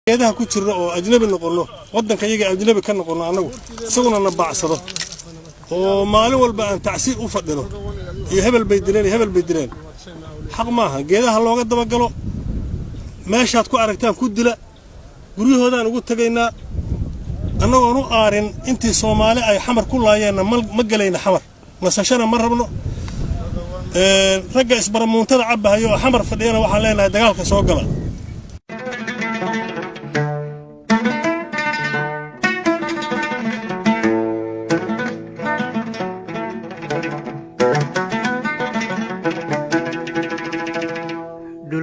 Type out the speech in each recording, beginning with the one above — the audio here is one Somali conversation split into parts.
geedaha ku jirno oo ajnabi noqono wadanka iyaga ajnabi ka noqono anagu isaguna na baacsado oo maalin walba aan tacsiir u fadhino iyo hebel bay dileen xaq maaha geedaha looga daba galo meeshaad ku aragtaan ku dila guryahoodaan ugu tagaynaa annagoon u aarin intii Soomaali ay xamar ku laayeen ma galayna xamar nasashana ma rabno ragga isbaramuuntada cabahayo xamar fadhiyana waxaan leenahay dagaalka soo gala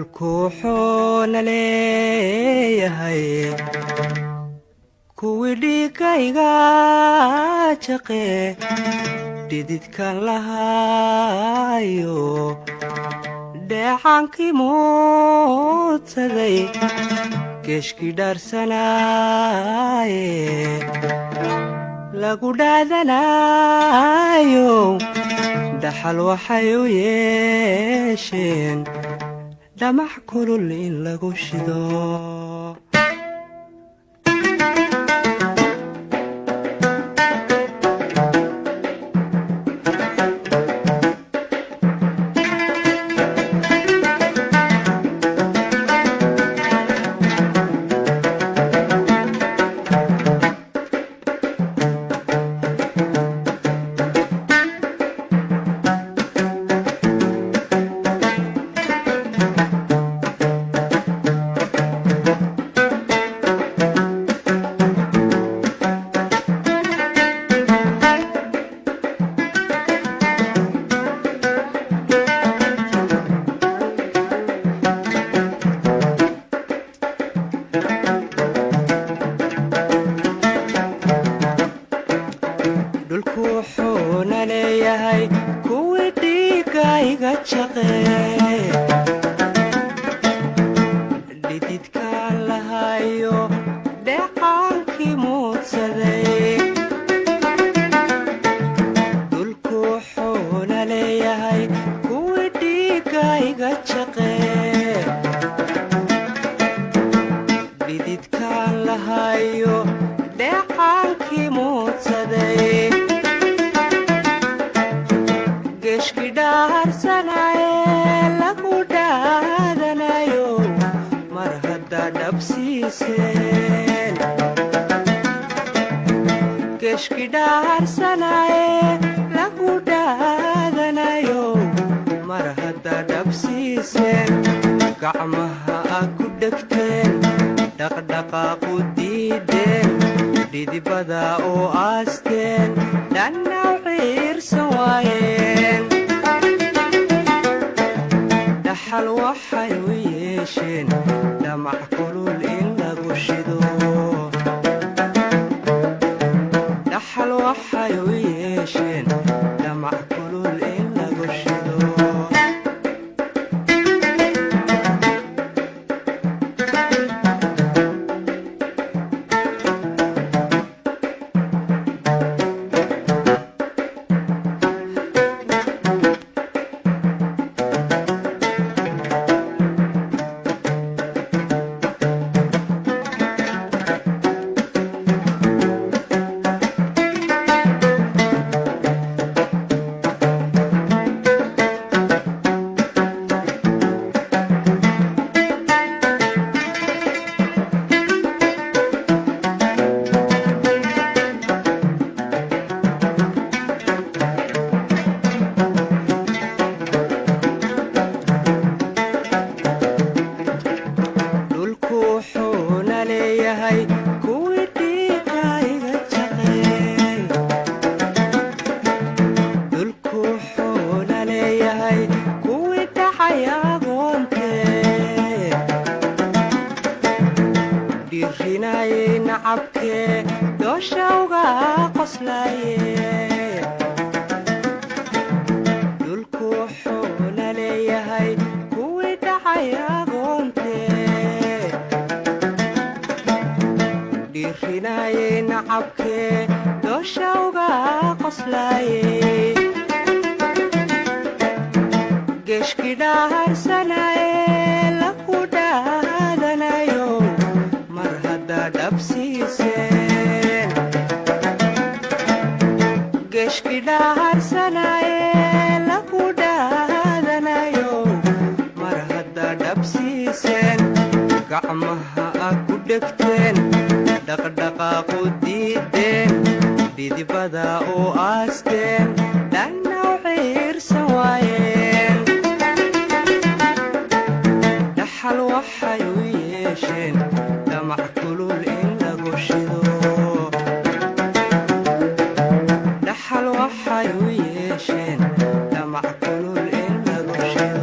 dulkuuxoona leeyahay kuwii dhiigayga jaqee dhididkan lahaayo dheecaankii muudsaday geeshkii dhaarsanaaye lagu dhaadanayo dhaxal waxay u yeesheen damac kulul in lagu shido dulkuuxoona leeyahay kuwii dhiigayga jaqee dhididkaan lahayo dheecaankii muudsaday dulkuuxoona leeyahay kuwii dhiigayga jaqee dhididkaan lahayo dheecaankii muudsaday geeshkii dhaarsanaye lagu dhaadanayo mar haddaa dhabsiiseen geeshkii dhaarsanaye lagu dhaadanayo mar haddaa dhabsiiseen gacmaha aad ku dhegteen dhaqdhaqaaqu diideen dhidibada oo aasteen dhanna u ciirsan waayeen dhaxal waxay u yeesheen damac kulul in lagu shido dhaxal waxay u yeesheen damac kulul in lagu shido kuwii dhiigayga jaqee dulkuuxoona leeyahay kuwii dhacay agoontee dhiirinayay nacabkee doosha uga qoslaye dulkuuxoona leeyahay kuwii dhacay agoontee dhiirinayay nacabkee doosha uga qoslaye geeshkii dhaarsanaye lagu dhaadanayo mar dhabsiiseen geeshkii dhaharsanaye lagu dhaadanayo mar hadda dhabsiiseen gacmaha a ku dhegteen dhaqdhaqaaqu diideen dhidibada u aasteen dhanna u ciirsan waayeen dhaxal waxay u yeesheen damac kulul in lagu shido dhaxal waxay u yeesheen damac kulul in lagu shido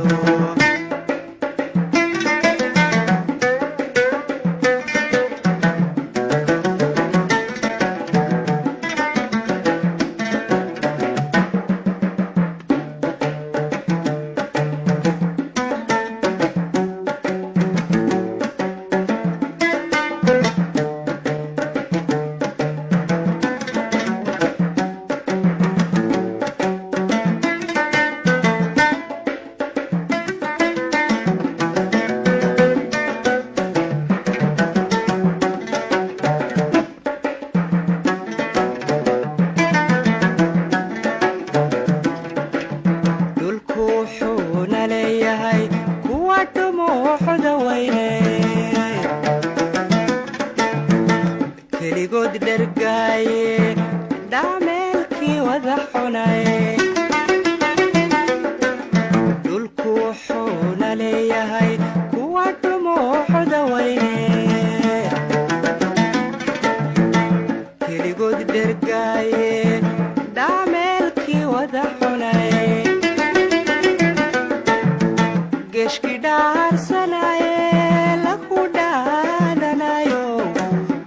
keligood dhergaaye dhaameelkii wada xunaye dhulku wuxuuna leeyahay kuwa dhumuuxda weyne keligood dhergaaye dhaameelkii wada xunaye geeshkii dhaarsanaye lagu dhaadanayo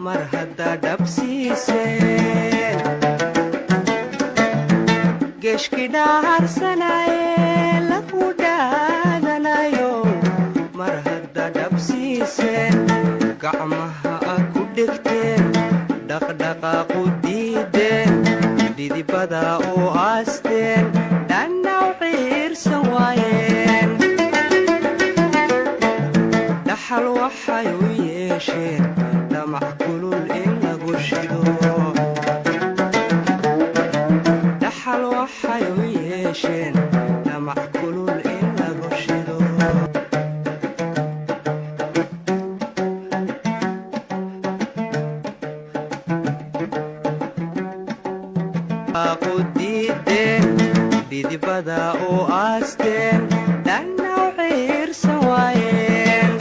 mar hadda dhabsiiseen geeshkii dhaharsanaye lagu dhaadanayo mar hadda dhabsiiseen gacmaha a ku dhegteen dhaqdhaqaaqu diideen dhidibada u aasteen dhanna u ciirsan waayeen dhaxal waxay u yeesheen damac kulul in lagu shido dhaxal waxay u yeesheen damac kulul in lagu shido aqu diideen dhidibada u aasteen dhanna u ciirsan waayeen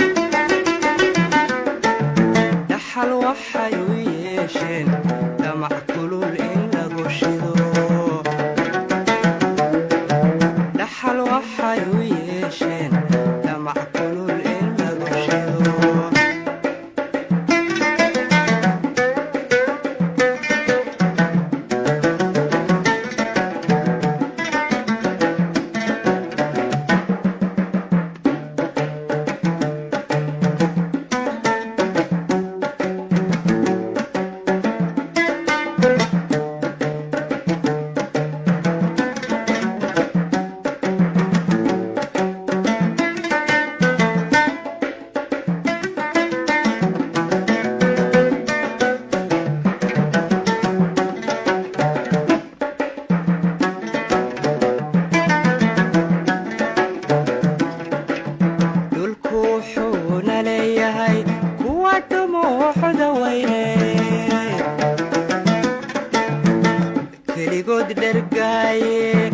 dhaxal waxay u yeesheen damac kulul in lagu shido dhaxal waxay u yeesheen damac kulul in lagu shido keligood dhergaaye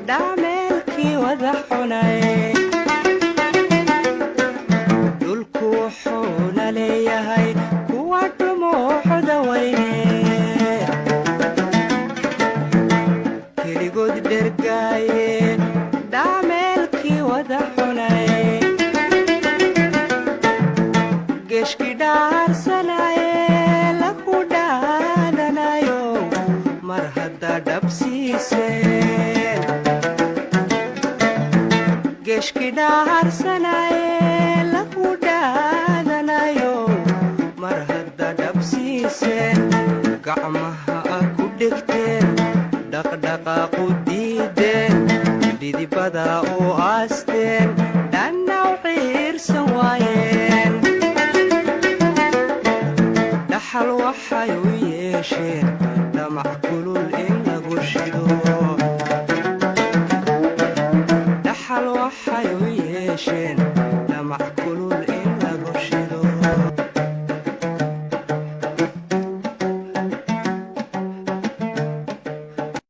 dhaameelkii wada xunaye dhulku wuxuuna leeyahay kuwa dhumuuxda weyne keligood dhergaaye dhaameelkii wada xunaye geeshkii dhaarsanaye lagu dhaadanayo mar hadda dhabsiiseen geeshkii dhaharsanaye lagu dhaadanayo mar hadda dhabsiiseen gacmaha a ku dhegteen dhaqdhaqaaqu diideen dhidibada u aasteen dhanna u ciirsan waayeen dhaxal waxay u yeesheen damac kulul in lagu shido dhaxal waxay u yeesheen damac kulul